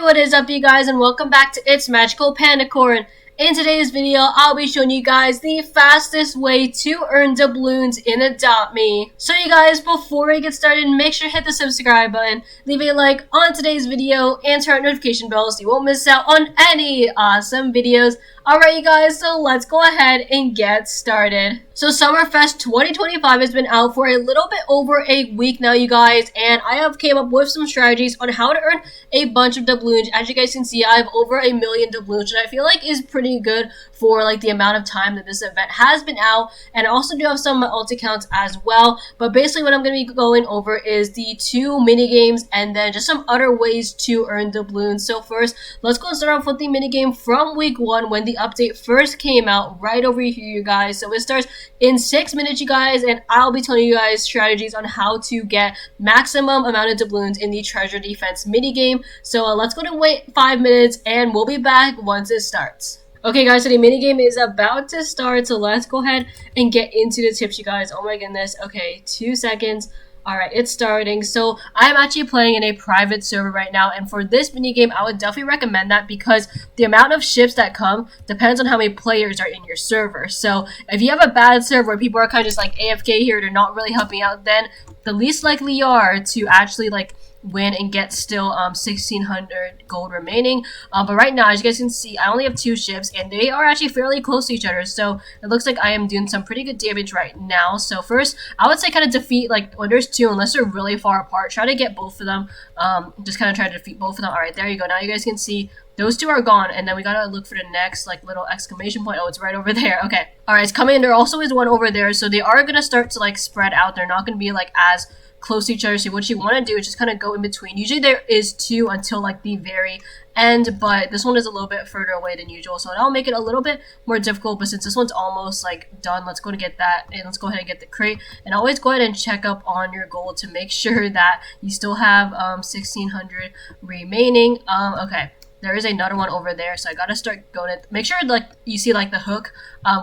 what is up, you guys, and welcome back to Itz MagicalPandacorn. In today's video, I'll be showing you guys the fastest way to earn doubloons in Adopt Me. So you guys, before we get started, make sure to hit the subscribe button, leave a like on today's video, and turn on notification bells so you won't miss out on any awesome videos. Alright you guys, so let's go ahead and get started. So Summerfest 2025 has been out for a little bit over a week now, you guys, and I have came up with some strategies on how to earn a bunch of doubloons. As you guys can see, I have over 1 million doubloons, which I feel like is pretty good for like the amount of time that this event has been out. And I also do have some alt accounts as well, but basically what I'm going to be going over is the 2 mini games and then just some other ways to earn doubloons. So first, let's go start off with the mini game from week 1 when the update first came out, right over here, you guys. So it starts in 6 minutes, you guys, and I'll be telling you guys strategies on how to get maximum amount of doubloons in the treasure defense mini game. So let's go to wait 5 minutes and we'll be back once it starts. Okay guys, so the mini game is about to start, so let's go ahead and get into the tips, you guys. Oh my goodness. Okay, 2 seconds. Alright, it's starting. So I'm actually playing in a private server right now, and for this mini game, I would definitely recommend that because the amount of ships that come depends on how many players are in your server. So if you have a bad server where people are kind of just like AFK here, they're not really helping out, then the least likely you are to actually like win and get still 1600 gold remaining. But right now, as you guys can see, I only have 2 ships and they are actually fairly close to each other, so it looks like I am doing some pretty good damage right now. So first, I would say kind of defeat, like when there's 2, unless they're really far apart, try to get both of them. Just kind of try to defeat both of them. All right, there you go. Now you guys can see those 2 are gone, and then we gotta look for the next like little exclamation point. Oh, it's right over there. Okay, all right, it's coming. There also is one over there, so they are gonna start to like spread out. They're not gonna be like as close to each other. So what you want to do is just kind of go in between. Usually there is 2 until like the very end, but this one is a little bit further away than usual, so that'll make it a little bit more difficult. But since this one's almost like done, let's go to get that, and let's go ahead and get the crate. And always go ahead and check up on your gold to make sure that you still have 1600 remaining. Okay, there is another one over there, so I gotta start going it. Make sure like you see like the hook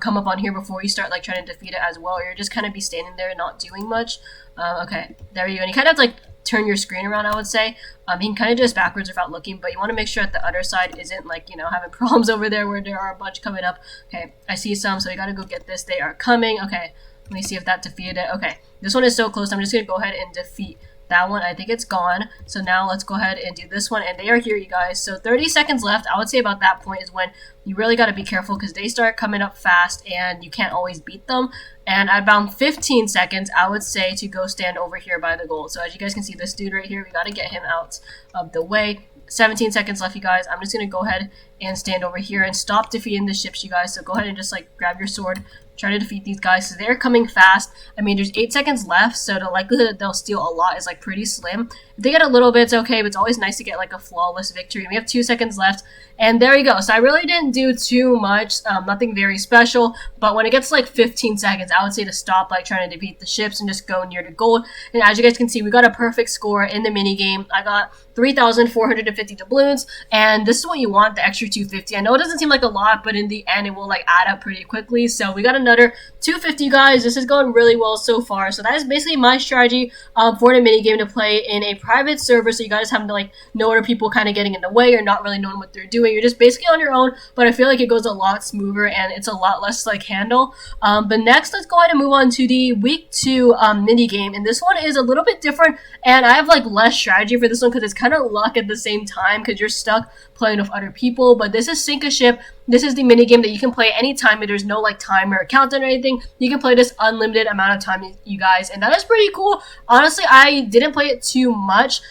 come up on here before you start like trying to defeat it as well, or you're just kind of be standing there and not doing much. Okay, there you go. And you kind of have to like turn your screen around, I would say. You can kind of do this backwards without looking, but you want to make sure that the other side isn't like, you know, having problems over there where there are a bunch coming up. Okay, I see some, so you gotta go get this. They are coming. Okay, let me see if that defeated it. Okay, this one is so close. I'm just gonna go ahead and defeat that one. I think it's gone. So now let's go ahead and do this one, and they are here, you guys. So 30 seconds left. I would say about that point is when you really got to be careful because they start coming up fast and you can't always beat them. And at about 15 seconds, I would say to go stand over here by the gold. So as you guys can see, this dude right here, we got to get him out of the way. 17 seconds left, you guys. I'm just going to go ahead and stand over here and stop defeating the ships, you guys. So go ahead and just like grab your sword, try to defeat these guys because they're coming fast. I mean, there's 8 seconds left, so the likelihood that they'll steal a lot is like pretty slim. If they get a little bit, it's okay, but it's always nice to get like a flawless victory. We have 2 seconds left, and there you go. So I really didn't do too much, nothing very special, but when it gets like 15 seconds, I would say to stop like trying to defeat the ships and just go near the gold. And as you guys can see, we got a perfect score in the mini game. I got 3,450 doubloons, and this is what you want, the extra 250. I know it doesn't seem like a lot, but in the end, it will like add up pretty quickly. So we got another 250, guys. This is going really well so far. So that is basically my strategy for the mini game to play in a private server, so you guys have to like know other people kind of getting in the way or not really knowing what they're doing. You're just basically on your own, but I feel like it goes a lot smoother and it's a lot less like handle. But next, let's go ahead and move on to the week 2 mini game, and this one is a little bit different, and I have like less strategy for this one because it's kind of luck at the same time because you're stuck playing with other people. But this is Sink a Ship. This is the mini game that you can play anytime. There's no like timer or countdown or anything. You can play this unlimited amount of time, you guys, and that is pretty cool. Honestly, I didn't play it too much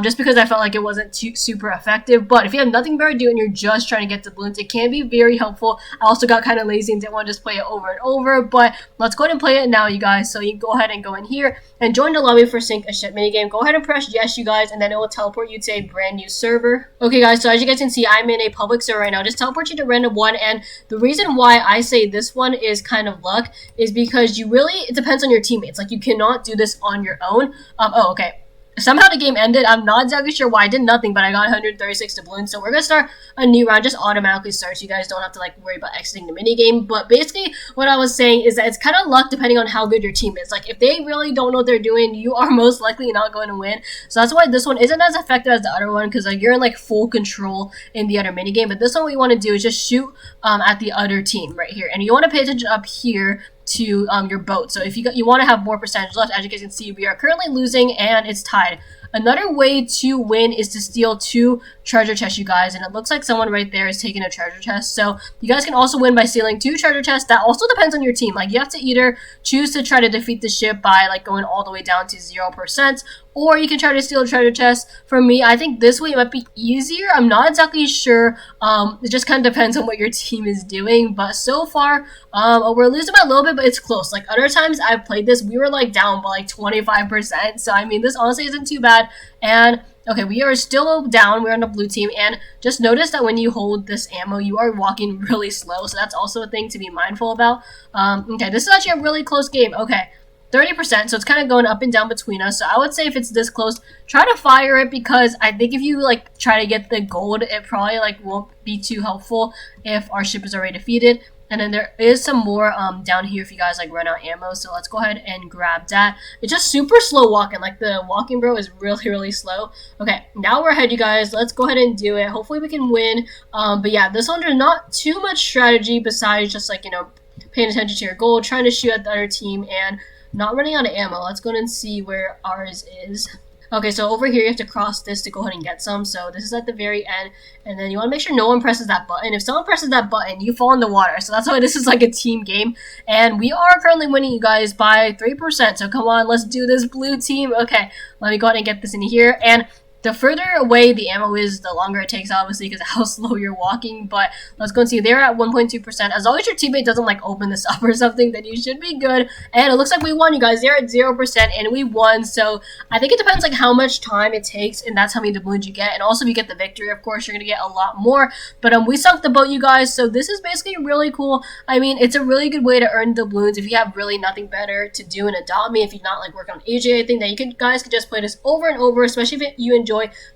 just because I felt like it wasn't too super effective. But if you have nothing better to do and you're just trying to get doubloons, it can be very helpful. I also got kind of lazy and didn't want to just play it over and over, but let's go ahead and play it now, you guys. So you can go ahead and go in here and join the lobby for Sink a Ship minigame. Go ahead and press yes, you guys, and then it will teleport you to a brand new server. Okay guys, so as you guys can see, I'm in a public server right now. Just teleport you to random one, and the reason why I say this one is kind of luck is because it depends on your teammates. Like, you cannot do this on your own. Oh, okay. somehow the game ended. I'm not exactly sure why. I did nothing, but I got 136 doubloons. So we're gonna start a new round. Just automatically starts. You guys don't have to like worry about exiting the mini game. But basically, what I was saying is that it's kind of luck depending on how good your team is. Like if they really don't know what they're doing, you are most likely not going to win. So that's why this one isn't as effective as the other one, because like you're in like full control in the other mini game. But this one, what you want to do is just shoot at the other team right here, and you want to pay attention up here to your boat. So if you want to have more percentage left, as you guys can see, we are currently losing and it's tied. Another way to win is to steal 2 treasure chests, you guys, and it looks like someone right there is taking a treasure chest. So you guys can also win by stealing 2 treasure chests. That also depends on your team. Like you have to either choose to try to defeat the ship by like going all the way down to 0%, or you can try to steal a treasure chest. For me, I think this way might be easier. I'm not exactly sure. It just kind of depends on what your team is doing. But so far, we're losing by a little bit, but it's close. Like other times I've played this, we were like down by like 25%. So I mean, this honestly isn't too bad. And okay, we are still down. We're on the blue team, and just notice that when you hold this ammo, you are walking really slow. So that's also a thing to be mindful about. Okay, this is actually a really close game. Okay. 30%, so it's kind of going up and down between us. So I would say if it's this close, try to fire it, because I think if you like try to get the gold, it probably like won't be too helpful if our ship is already defeated. And then there is some more down here if you guys like run out ammo. So let's go ahead and grab that. It's just super slow walking. Like the walking, bro, is really slow. Okay, now we're ahead, you guys. Let's go ahead and do it. Hopefully we can win. But yeah, this one there's not too much strategy besides just like, you know, paying attention to your goal, trying to shoot at the other team, and not running out of ammo. Let's go ahead and see where ours is. Okay, so over here you have to cross this to go ahead and get some. So this is at the very end, and then you want to make sure no one presses that button. If someone presses that button, you fall in the water. So that's why this is like a team game, and we are currently winning, you guys, by 3%. So come on, let's do this, blue team. Okay, let me go ahead and get this in here. And the further away the ammo is, the longer it takes, obviously, because of how slow you're walking. But let's go and see. They're at 1.2%. As long as your teammate doesn't, like, open this up or something, then you should be good. And it looks like we won, you guys. They're at 0%, and we won. So I think it depends, like, how much time it takes, and that's how many doubloons you get. And also, if you get the victory, of course, you're going to get a lot more. But we sunk the boat, you guys. So this is basically really cool. I mean, it's a really good way to earn doubloons if you have really nothing better to do in Adopt Me. If you're not, like, working on AJ, I think that you guys could just play this over and over, especially if you enjoy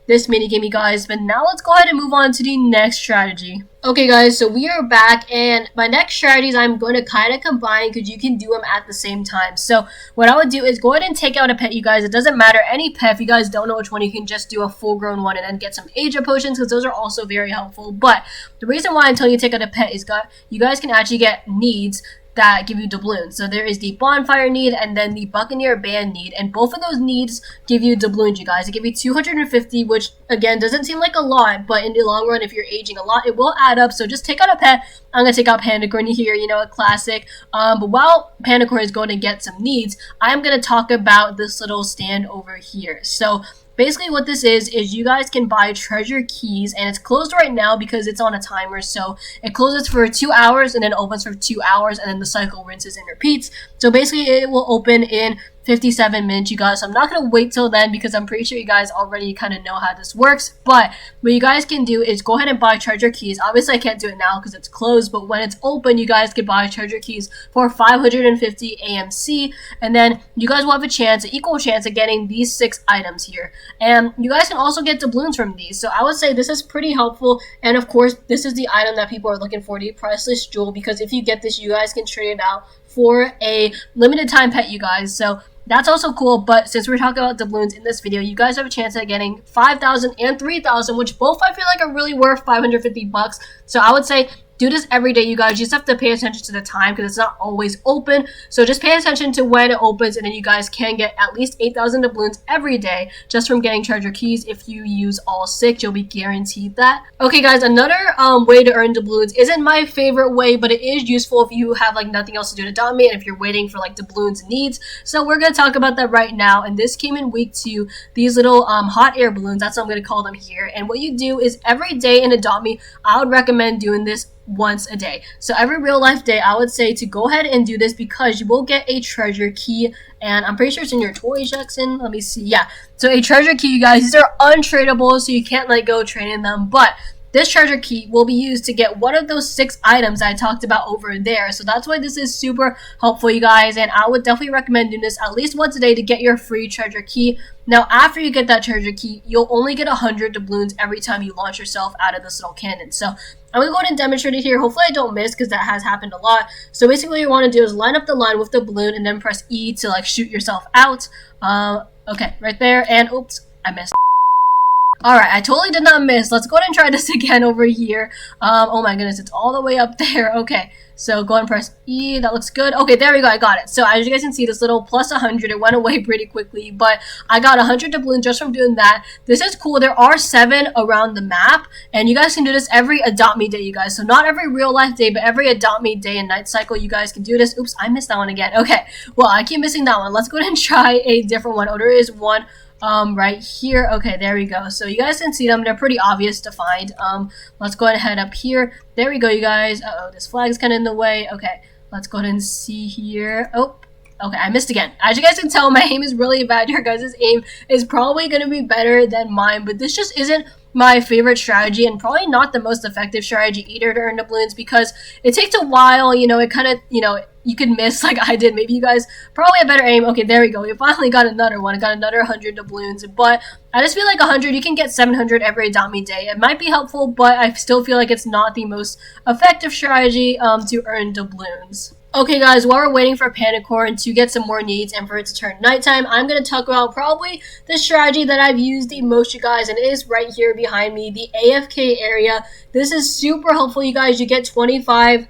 this minigame, you guys. But now let's go ahead and move on to the next strategy. Okay, guys, so we are back, and my next strategies I'm going to kind of combine because you can do them at the same time. So what I would do is go ahead and take out a pet, you guys. It doesn't matter, any pet. If you guys don't know which one, you can just do a full-grown one and then get some age-up potions, because those are also very helpful. But the reason why I'm telling you to take out a pet is you guys can actually get needs that give you doubloons. So there is the bonfire need and then the buccaneer band need, and both of those needs give you doubloons, you guys. They give you 250, which again doesn't seem like a lot, but in the long run, if you're aging a lot, it will add up. So just take out a pet. I'm gonna take out Pandacorn here, you know, a classic. But while Pandacorn is going to get some needs, I'm gonna talk about this little stand over here. So basically what this is you guys can buy treasure keys, and it's closed right now because it's on a timer. So it closes for 2 hours and then opens for 2 hours, and then the cycle rinses and repeats. So basically it will open in 57 minutes, you guys. So I'm not going to wait till then because I'm pretty sure you guys already kind of know how this works. But what you guys can do is go ahead and buy treasure keys. Obviously I can't do it now because it's closed, but when it's open, you guys can buy treasure keys for 550 AMC, and then you guys will have an equal chance of getting these 6 items here. And you guys can also get doubloons from these. So I would say this is pretty helpful. And of course, this is the item that people are looking for, the priceless jewel, because if you get this, you guys can trade it out for a limited time pet, you guys. So that's also cool. But since we're talking about doubloons in this video, you guys have a chance at getting 5,000 and 3,000, which both I feel like are really worth 550 bucks. So I would say do this every day, you guys. You just have to pay attention to the time because it's not always open. So just pay attention to when it opens, and then you guys can get at least 8,000 doubloons every day just from getting treasure keys. If you use all 6, you'll be guaranteed that. Okay, guys, another way to earn doubloons isn't my favorite way, but it is useful if you have like nothing else to do to Adopt Me and if you're waiting for like doubloons needs. So we're gonna talk about that right now, and this came in week 2. These little hot air balloons, that's what I'm gonna call them here. And what you do is every day in Adopt Me, I would recommend doing this once a day. So every real life day, I would say to go ahead and do this because you will get a treasure key, and I'm pretty sure it's in your toy, Jackson. Let me see. Yeah, so a treasure key, you guys. These are untradeable, so you can't like go trading them, but this treasure key will be used to get one of those 6 items I talked about over there. So that's why this is super helpful, you guys, and I would definitely recommend doing this at least once a day to get your free treasure key. Now, after you get that treasure key, you'll only get 100 doubloons every time you launch yourself out of this little cannon. So I'm going to go ahead and demonstrate it here. Hopefully I don't miss because that has happened a lot. So basically what you want to do is line up the line with the balloon and then press E to like shoot yourself out. Okay, right there, and oops, I missed. Alright, I totally did not miss. Let's go ahead and try this again over here. Oh my goodness, it's all the way up there. Okay, so go ahead and press E. That looks good. Okay, there we go. I got it. So as you guys can see, this little plus 100, it went away pretty quickly, but I got 100 doubloons just from doing that. This is cool. There are 7 around the map, and you guys can do this every Adopt Me day, you guys. So not every real life day, but every Adopt Me day and night cycle, you guys can do this. Oops, I missed that one again. Okay, well, I keep missing that one. Let's go ahead and try a different one. Oh, there is one right here. Okay, there we go. So you guys can see them. They're pretty obvious to find. Let's go ahead and head up here. There we go, you guys. Uh-oh, this flag is kind of in the way. Okay, let's go ahead and see here. Oh, okay, I missed again. As you guys can tell, my aim is really bad. Your guys' aim is probably going to be better than mine, but this just isn't my favorite strategy, and probably not the most effective strategy either to earn doubloons, because it takes a while. You know, it kind of, you know, you could miss like I did. Maybe you guys probably have better aim. Okay, there we go. We finally got another one. I got another 100 doubloons, but I just feel like 100, you can get 700 every Adopt Me day. It might be helpful, but I still feel like it's not the most effective strategy to earn doubloons. Okay guys, while we're waiting for Pandacorn to get some more needs and for it to turn nighttime, I'm going to talk about probably the strategy that I've used the most, you guys, and it is right here behind me, the AFK area. This is super helpful, you guys. You get 25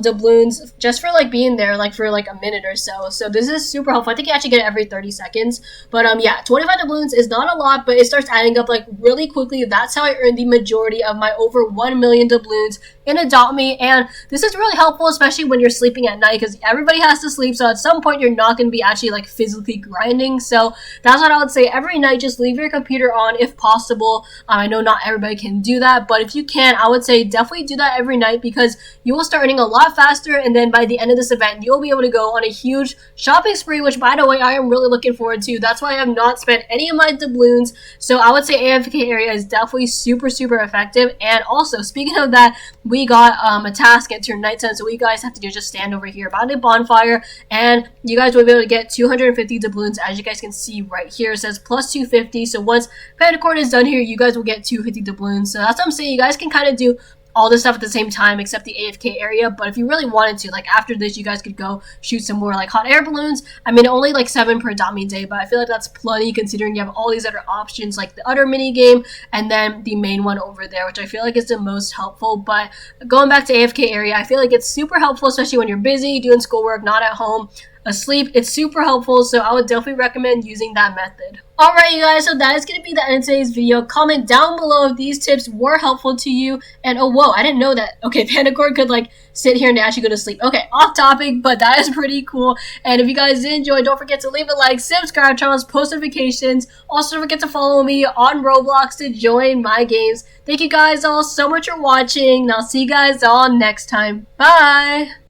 doubloons just for like being there like for like a minute or so. So this is super helpful. I think you actually get it every 30 seconds. But yeah, 25 doubloons is not a lot, but it starts adding up like really quickly. That's how I earned the majority of my over 1 million doubloons in Adopt Me, and this is really helpful, especially when you're sleeping at night, because everybody has to sleep, so at some point you're not going to be actually like physically grinding. So that's what I would say. Every night, just leave your computer on if possible. I know not everybody can do that, but if you can, I would say definitely do that every night, because you will start earning a lot faster, and then by the end of this event, you'll be able to go on a huge shopping spree, which by the way, I am really looking forward to. That's why I have not spent any of my doubloons. So I would say AFK area is definitely super effective. And also, speaking of that, we got a task at turn nighttime, so what you guys have to do is just stand over here by the bonfire, and you guys will be able to get 250 doubloons. As you guys can see right here, it says plus 250. So once Pandacorn is done here, you guys will get 250 doubloons. So that's what I'm saying. You guys can kind of do all this stuff at the same time except the AFK area, but if you really wanted to, like after this, you guys could go shoot some more like hot air balloons. I mean, only like 7 per Adopt Me day, but I feel like that's plenty considering you have all these other options like the other mini game and then the main one over there, which I feel like is the most helpful. But going back to AFK area, I feel like it's super helpful, especially when you're busy doing schoolwork, not at home, asleep. It's super helpful, so I would definitely recommend using that method. Alright, you guys, so that is going to be the end of today's video. Comment down below if these tips were helpful to you. And oh, whoa, I didn't know that. Okay, Pandacorn could like sit here and actually go to sleep. Okay, off topic, but that is pretty cool. And if you guys did enjoy, don't forget to leave a like, subscribe, turn on post notifications. Also, don't forget to follow me on Roblox to join my games. Thank you guys all so much for watching, and I'll see you guys all next time. Bye!